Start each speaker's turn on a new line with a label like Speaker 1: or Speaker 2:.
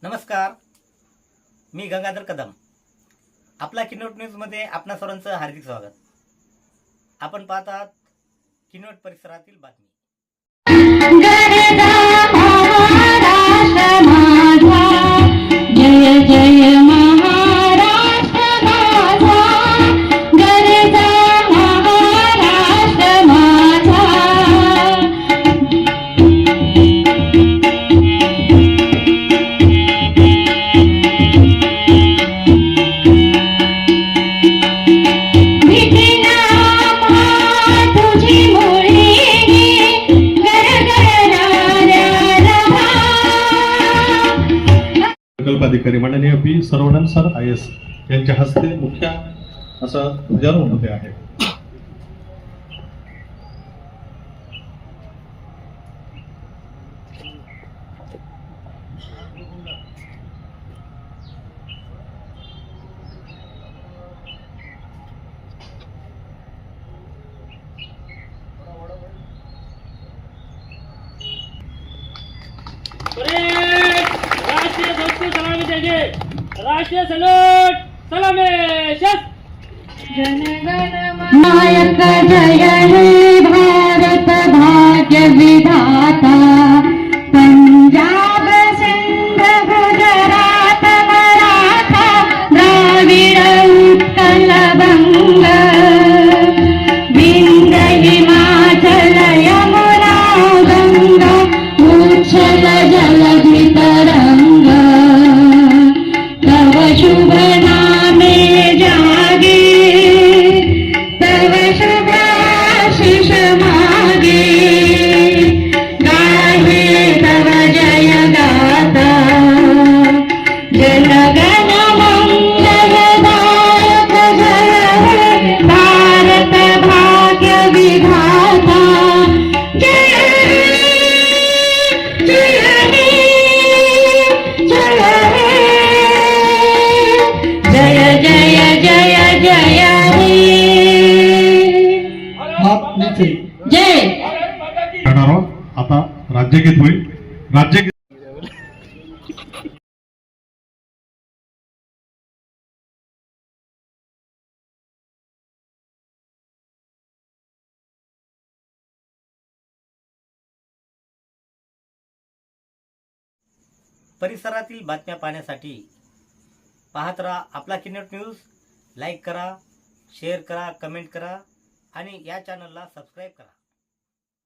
Speaker 1: नमस्कार, मी गंगाधर कदम. आपला किनवट न्यूजमध्ये आपणा सर्वांचं हार्दिक स्वागत. आपण पाहत आहात किनवट परिसरातील बातमी.
Speaker 2: जय जय महाराष्ट्र माझा, गरजा महाराष्ट्र माझा.
Speaker 3: प्रकल्प अधिकारी माननीय पी सर्वणन सर IS यांच्या हस्ते मुख्य असा ध्वजारोहण होते आहे.
Speaker 4: राष्ट्रीय ध्वज सलामी देंगे. राष्ट्रीय सलूट सलामी.
Speaker 2: नायक जय हे भारत भाग्य विधाता, पंजाब सिंध गुजरात मराठा द्राविड उत्कल बंग, विंध्य हिमाचल यमुना गंगा उच्छल जलधि तरंग. तव शुभ नामे जागे, तव शुभ आशीष मागे, गाहे तव जय गाता. जनगण मंगलदायक जय हे भारत भाग्य विधाता. जय हे, जय हे, जय हे, जय जय जय जय हे. जय.
Speaker 3: करणार आहोत. आता राज्यगीत होईल. राज्यगीत
Speaker 1: परिसरातील बातम्या पाहण्यासाठी पाहत राहा आपला किनवट न्यूज. लाईक करा, शेअर करा, कमेंट करा आणि या चॅनलला सबस्क्राईब करा.